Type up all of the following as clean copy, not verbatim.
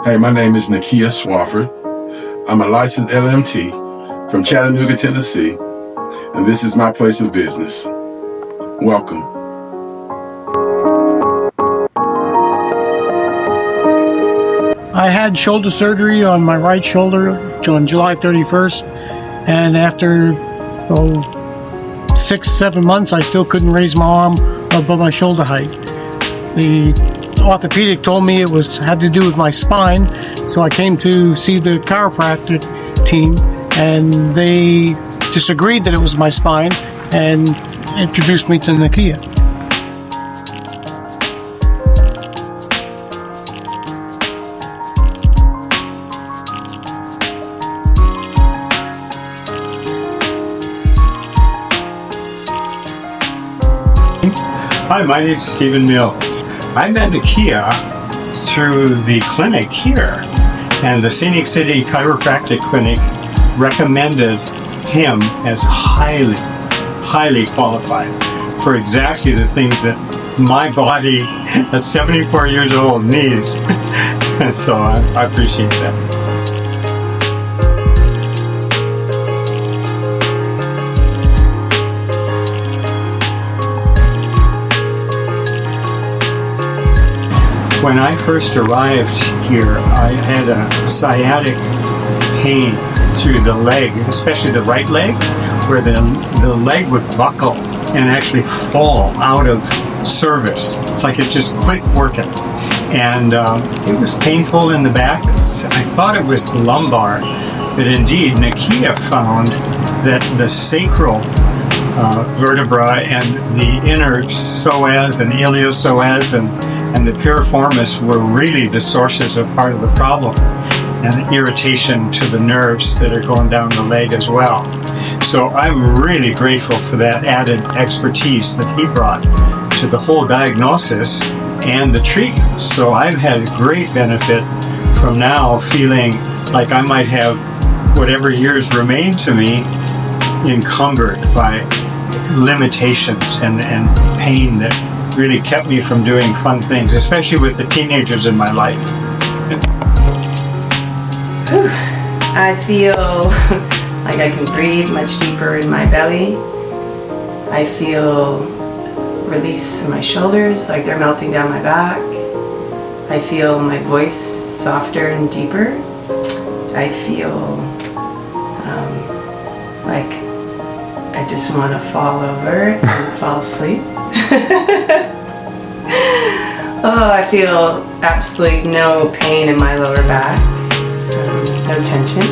Hey, my name is Nakia Swafford. I'm a licensed LMT from Chattanooga, Tennessee, and this is my place of business. Welcome. I had shoulder surgery on my right shoulder on July 31st, and after 6-7 months, I still couldn't raise my arm above my shoulder height. The orthopedic told me it had to do with my spine, so I came to see the chiropractic team, and they disagreed that it was my spine and introduced me to Nakia. Hi, my name is Stephen Mills. I met Nakia through the clinic here, and the Scenic City Chiropractic Clinic recommended him as highly qualified for exactly the things that my body at 74 years old needs. So I appreciate that. When I first arrived here, I had a sciatic pain through the leg, especially the right leg, where the leg would buckle and actually fall out of service. It's like it just quit working. And it was painful in the back. I thought it was the lumbar, but indeed Nakia found that the sacral vertebra and the inner psoas and iliopsoas and the piriformis were really the sources of part of the problem, and irritation to the nerves that are going down the leg as well. So I'm really grateful for that added expertise that he brought to the whole diagnosis and the treatment. So I've had great benefit from now feeling like I might have whatever years remain to me encumbered by limitations and pain that really kept me from doing fun things, especially with the teenagers in my life. I feel like I can breathe much deeper in my belly. I feel release in my shoulders, like they're melting down my back. I feel my voice softer and deeper. I feel like I just want to fall over and fall asleep. Oh, I feel absolutely no pain in my lower back, no tension,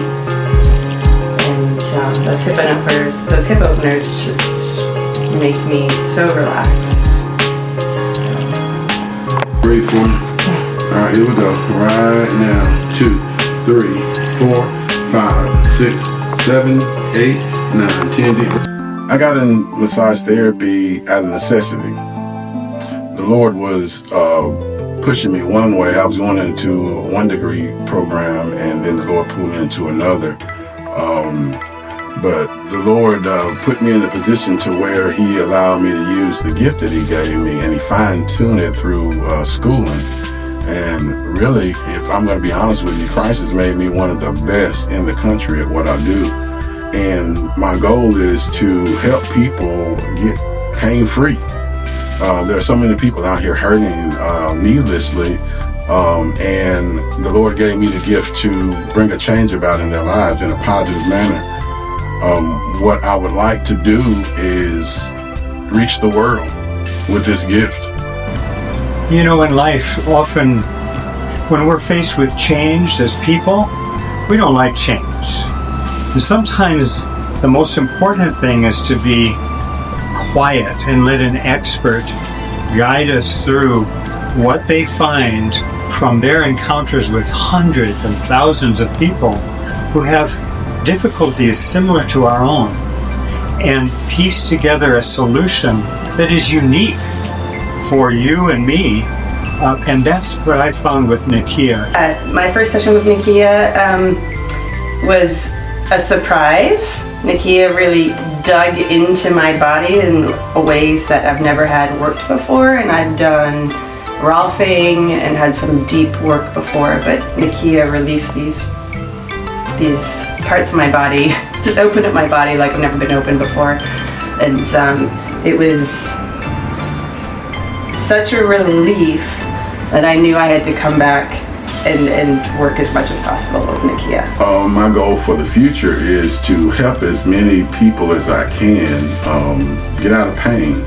and those hip openers just make me so relaxed. Ready for me? All right, here we go. Right now. 2, 3, 4, 5, 6, 7, 8, 9, 10 deep. I got in massage therapy out of necessity. The Lord was pushing me one way. I was going into a 1-degree program, and then the Lord pulled me into another. But the Lord put me in a position to where He allowed me to use the gift that He gave me, and He fine-tuned it through schooling. And really, if I'm going to be honest with you, Christ has made me one of the best in the country at what I do. And my goal is to help people get pain-free. There are so many people out here hurting needlessly, and the Lord gave me the gift to bring a change about in their lives in a positive manner. What I would like to do is reach the world with this gift. You know, in life, often when we're faced with change as people, we don't like change. And sometimes the most important thing is to be quiet and let an expert guide us through what they find from their encounters with hundreds and thousands of people who have difficulties similar to our own, and piece together a solution that is unique for you and me. And that's what I found with Nakia. My first session with Nakia was a surprise. Nakia really dug into my body in ways that I've never had worked before, and I've done rolfing and had some deep work before, but Nakia released these parts of my body, just opened up my body like I've never been opened before. And it was such a relief that I knew I had to come back and work as much as possible with Nakia. My goal for the future is to help as many people as I can get out of pain.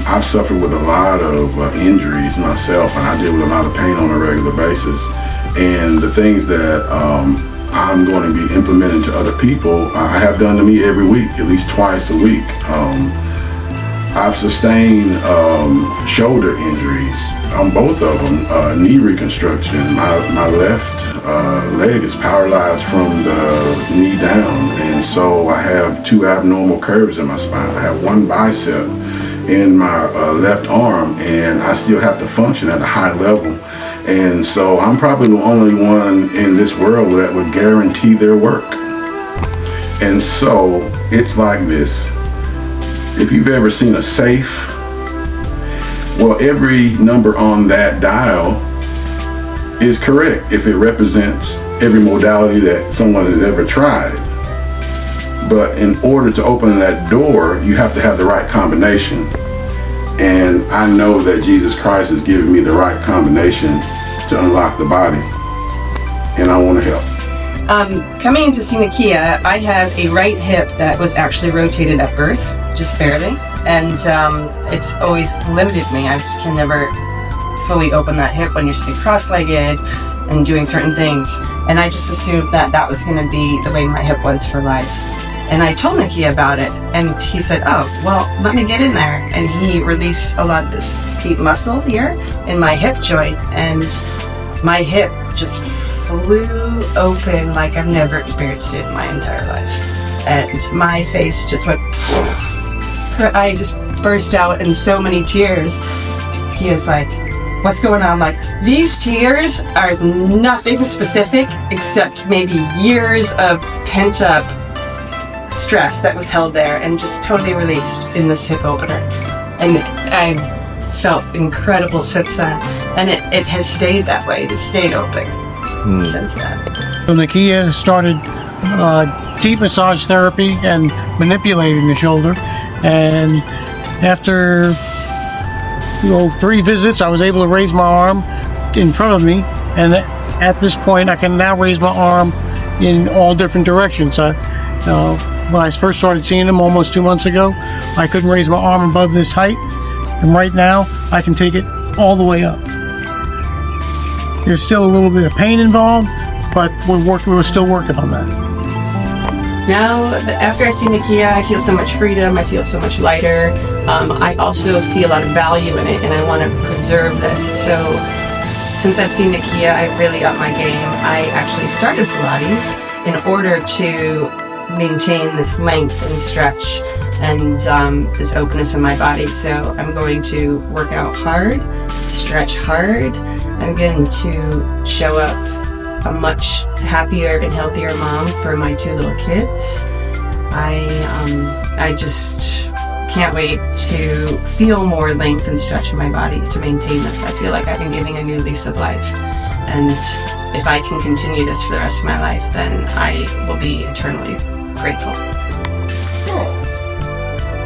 I've suffered with a lot of injuries myself, and I deal with a lot of pain on a regular basis. And the things that I'm going to be implementing to other people, I have done to me every week, at least twice a week. I've sustained shoulder injuries on both of them, knee reconstruction. My left leg is paralyzed from the knee down, and so I have 2 abnormal curves in my spine. I have 1 bicep in my left arm, and I still have to function at a high level. And so I'm probably the only one in this world that would guarantee their work. And so it's like this. If you've ever seen a safe, well, every number on that dial is correct if it represents every modality that someone has ever tried. But in order to open that door, you have to have the right combination. And I know that Jesus Christ has given me the right combination to unlock the body. And I want to help. Coming into Nakia, I have a right hip that was actually rotated at birth, just barely. And it's always limited me. I just can never fully open that hip when you're sitting cross-legged and doing certain things. And I just assumed that that was going to be the way my hip was for life. And I told Nakia about it, and he said, oh, well, let me get in there. And he released a lot of this deep muscle here in my hip joint, and my hip just flew open like I've never experienced it in my entire life. And my face just went, I just burst out in so many tears. He was like, what's going on? I'm like, these tears are nothing specific except maybe years of pent up stress that was held there and just totally released in this hip opener. And I felt incredible since then. And it has stayed that way. It stayed open since then. So Nakia started deep massage therapy and manipulating the shoulder. And after 3 visits, I was able to raise my arm in front of me. And at this point, I can now raise my arm in all different directions. When I first started seeing him almost 2 months ago, I couldn't raise my arm above this height, and right now I can take it all the way up. There's still a little bit of pain involved, but we're still working on that. Now, after I see Nakia, I feel so much freedom, I feel so much lighter. I also see a lot of value in it, and I want to preserve this. So since I've seen Nakia, I've really upped my game. I actually started Pilates in order to maintain this length and stretch and this openness in my body. So I'm going to work out hard, stretch hard. I'm going to show up a much happier and healthier mom for my 2 little kids. I just can't wait to feel more length and stretch in my body to maintain this. I feel like I've been giving a new lease of life. And if I can continue this for the rest of my life, then I will be eternally grateful.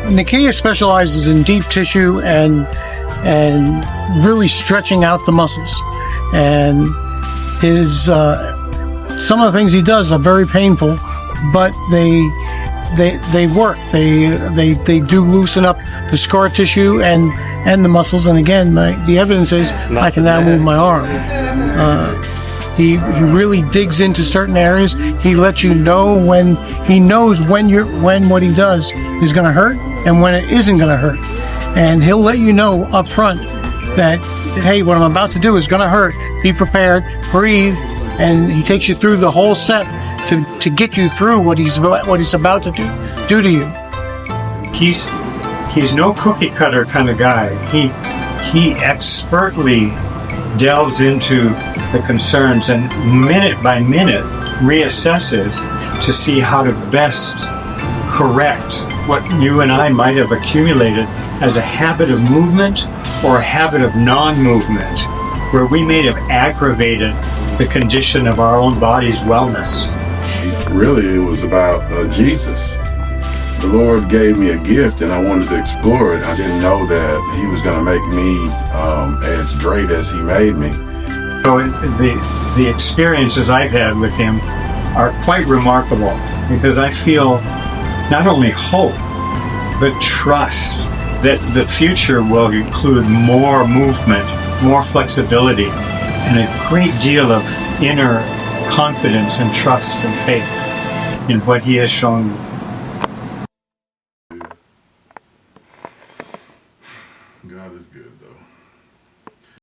Nakia specializes in deep tissue and really stretching out the muscles. And his some of the things he does are very painful, but they work. They do loosen up the scar tissue and the muscles. And again, the evidence is I can now move my arm. He really digs into certain areas. He lets you know when he knows when what he does is going to hurt and when it isn't going to hurt. And he'll let you know up front that, hey, what I'm about to do is going to hurt. Be prepared, breathe, and he takes you through the whole step to get you through what he's about to do to you. He's no cookie cutter kind of guy. He expertly delves into the concerns and minute by minute reassesses to see how to best correct what you and I might have accumulated as a habit of movement or a habit of non-movement, where we may have aggravated the condition of our own body's wellness. Really, it was about Jesus. The Lord gave me a gift and I wanted to explore it. I didn't know that He was going to make me as great as He made me. So the experiences I've had with Him are quite remarkable, because I feel not only hope, but trust that the future will include more movement, more flexibility, and a great deal of inner confidence and trust and faith in what He has shown me.